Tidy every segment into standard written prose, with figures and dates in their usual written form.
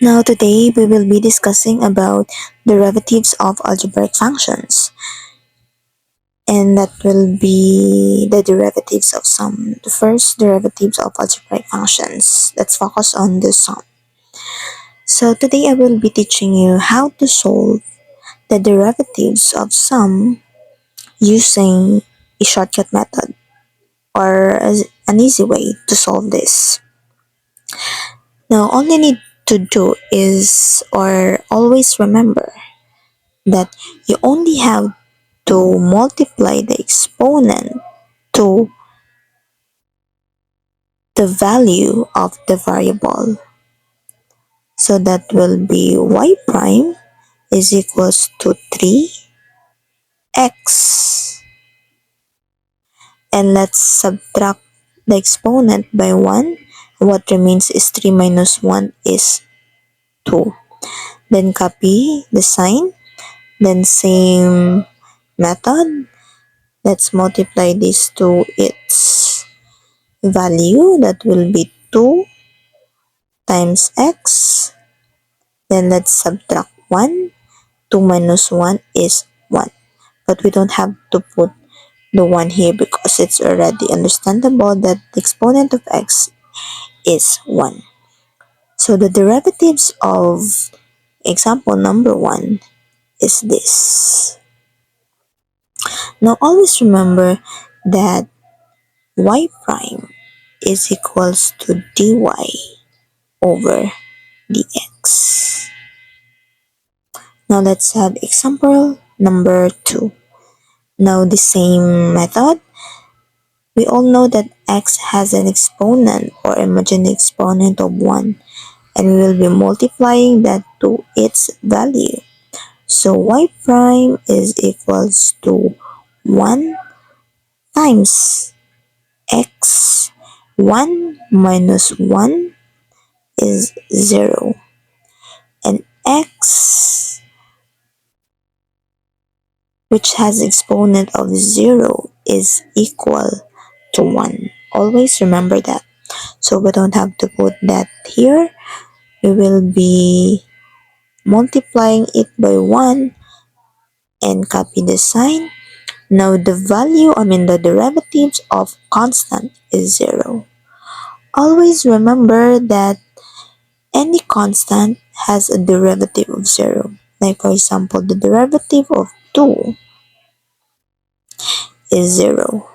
Now today we will be discussing about derivatives of algebraic functions, and that will be the derivatives of sum. The first derivatives of algebraic functions. Let's focus on the sum. So today I will be teaching you how to solve the derivatives of sum using a shortcut method, or an easy way to solve this. Now all you need to do is, or always remember, that you only have to multiply the exponent to the value of the variable. So that will be y prime is equals to 3x. And let's subtract the exponent by 1. What remains is 3 minus 1 is 2. Then copy the sign. Then same method. Let's multiply this to its value. That will be 2 times x. Then let's subtract 1. 2 minus 1 is 1. But we don't have to put the 1 here because it's already understandable that the exponent of x is 1. So the derivatives of example number 1 is this. Now always remember that y prime is equals to dy over dx. Now let's have example number 2. Now the same method. We all know that x has an exponent or imaginary exponent of 1, and we will be multiplying that to its value. So y prime is equals to 1 times x. 1 minus 1 is 0. And x, which has exponent of 0, is equal to 1. Always remember that. So we don't have to put that here. We will be multiplying it by 1 and copy the sign. Now the derivatives of constant is 0. Always remember that any constant has a derivative of 0. Like for example, the derivative of 2 is 0.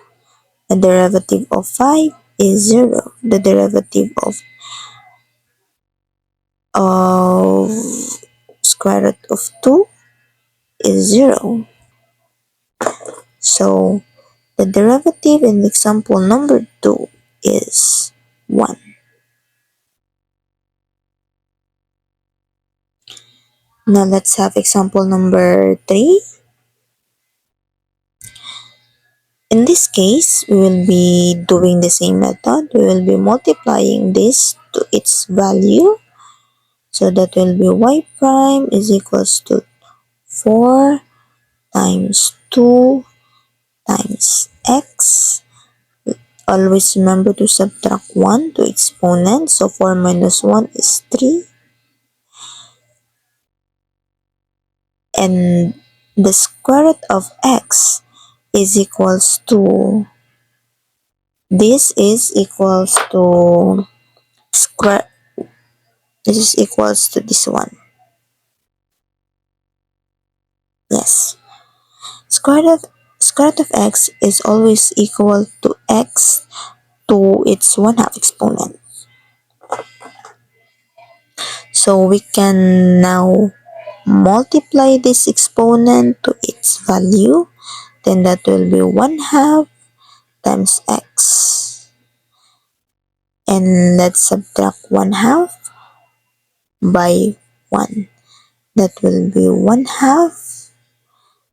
The derivative of 5 is 0. The derivative of square root of 2 is 0. So the derivative in example number 2 is 1. Now let's have example number 3. In this case, we will be doing the same method. We will be multiplying this to its value. So that will be y prime is equals to 4 times 2 times x. Always remember to subtract 1 to exponent. So 4 minus 1 is 3. And the square root of x is equals to, this is equals to square, this is equals to this one. Yes. Square root of x is always equal to x to its 1/2 exponent. So we can now multiply this exponent to its value. Then that will be 1/2 times x. And let's subtract 1/2 by 1. That will be 1/2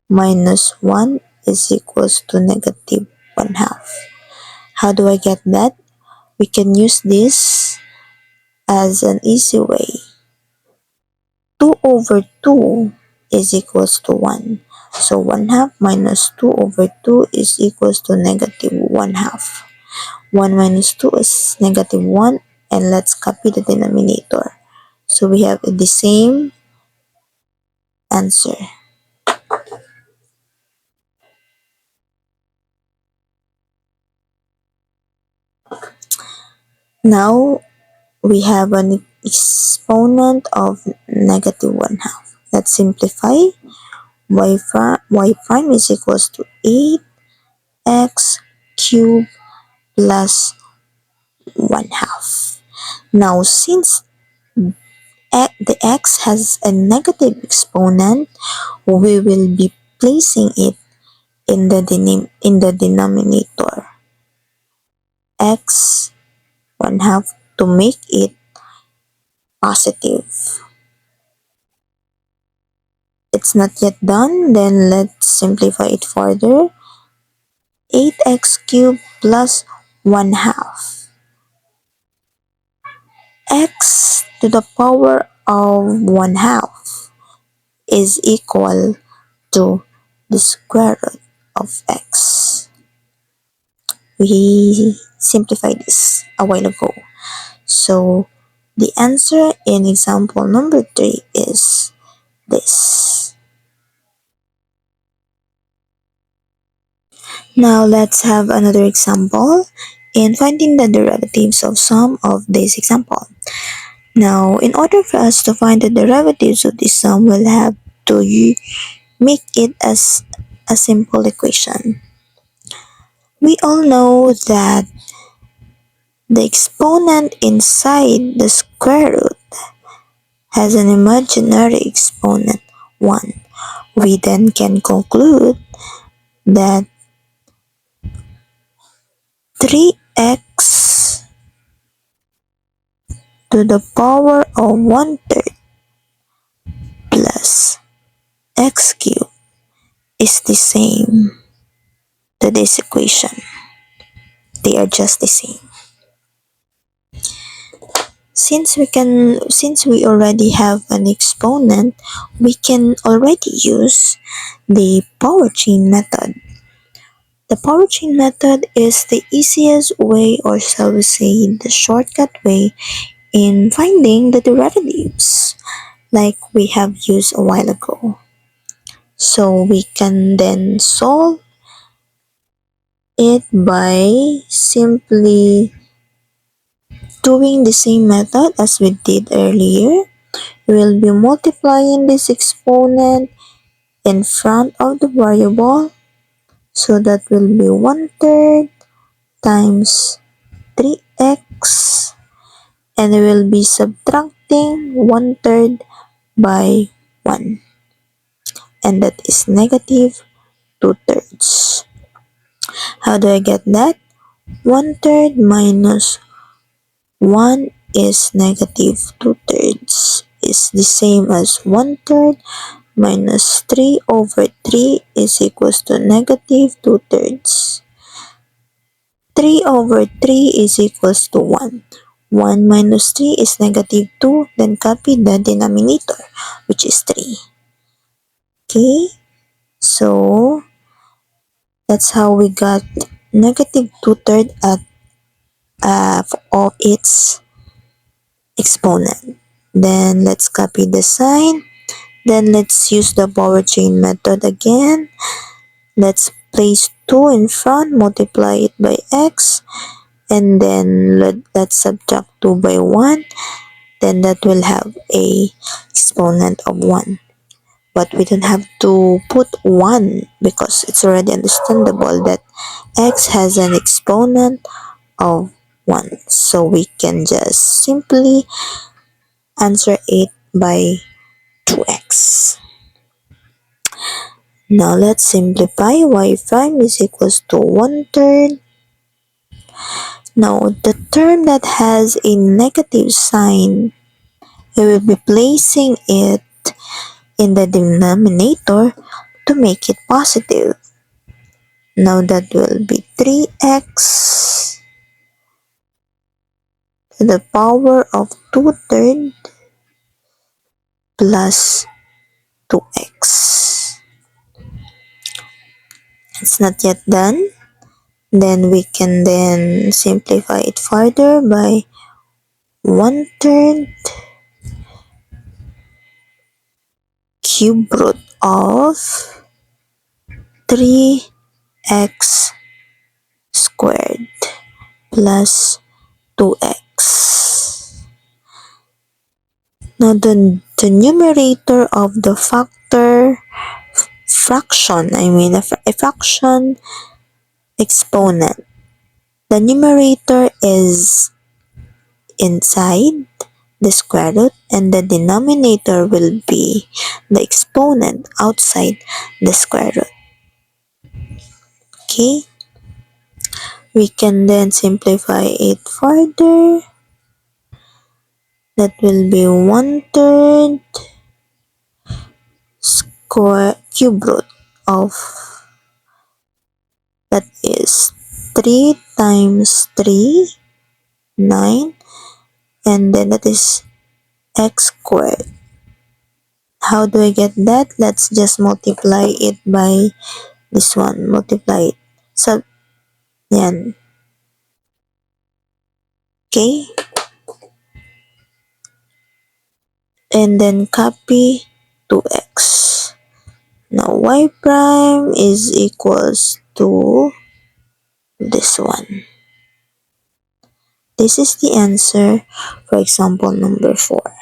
minus 1 is equals to negative 1/2. How do I get that? We can use this as an easy way. 2 over 2 is equals to 1. So 1/2 minus 2 over 2 is equals to negative 1/2. 1 minus 2 is negative 1, and let's copy the denominator. So we have the same answer. Now we have an exponent of negative 1/2. Let's simplify. Y prime is equals to 8x cubed plus 1/2. Now, since the x has a negative exponent, we will be placing it in the denominator, x 1/2, to make it positive. It's not yet done, then let's simplify it further. 8x cubed plus 1/2. X to the power of 1/2 is equal to the square root of x. We simplified this a while ago. So the answer in example number 3 is this. Now let's have another example in finding the derivatives of some of this example. Now, in order for us to find the derivatives of this sum, we'll have to make it as a simple equation. We all know that the exponent inside the square root has an imaginary exponent 1. We then can conclude that 3x to the power of 1/3 plus x cubed is the same to this equation. They are just the same. Since we already have an exponent, we can already use the power chain method. The power chain method is the easiest way, or shall we say the shortcut way, in finding the derivatives like we have used a while ago. So we can then solve it by simply doing the same method as we did earlier. We will be multiplying this exponent in front of the variable, so that will be 1/3 times 3x, and we will be subtracting 1/3 by 1, and that is negative 2/3. How do I get that? 1/3 minus 1 is negative 2/3, is the same as 1/3 minus 3 over 3 is equals to negative 2/3. 3 over 3 is equals to 1. 1 minus 3 is negative 2, then copy the denominator, which is 3. Okay, so that's how we got negative 2/3 at of its exponent. Then let's copy the sign. Then let's use the power chain method again. Let's place 2 in front, multiply it by x, and then let's subtract 2 by 1. Then that will have a exponent of 1. But we don't have to put 1 because it's already understandable that x has an exponent of 1. So we can just simply answer it by 2x. Now let's simplify. Y prime is equals to 1/3. Now the term that has a negative sign, we will be placing it in the denominator to make it positive. Now that will be 3x to the power of 2/3 plus 2x. It's not yet done. Then we can then simplify it further by 1/3 cube root of 3x squared plus 2x. Now the numerator of the a fraction exponent. The numerator is inside the square root and the denominator will be the exponent outside the square root. Okay? We can then simplify it further. That will be 1/3 square cube root of, that is 3 times 3, 9, and then that is x squared. How do I get that? Let's just multiply it by this one. Multiply it. So, yan. Okay? And then copy 2x. Now, y prime is equals to this one. This is the answer for example number 4.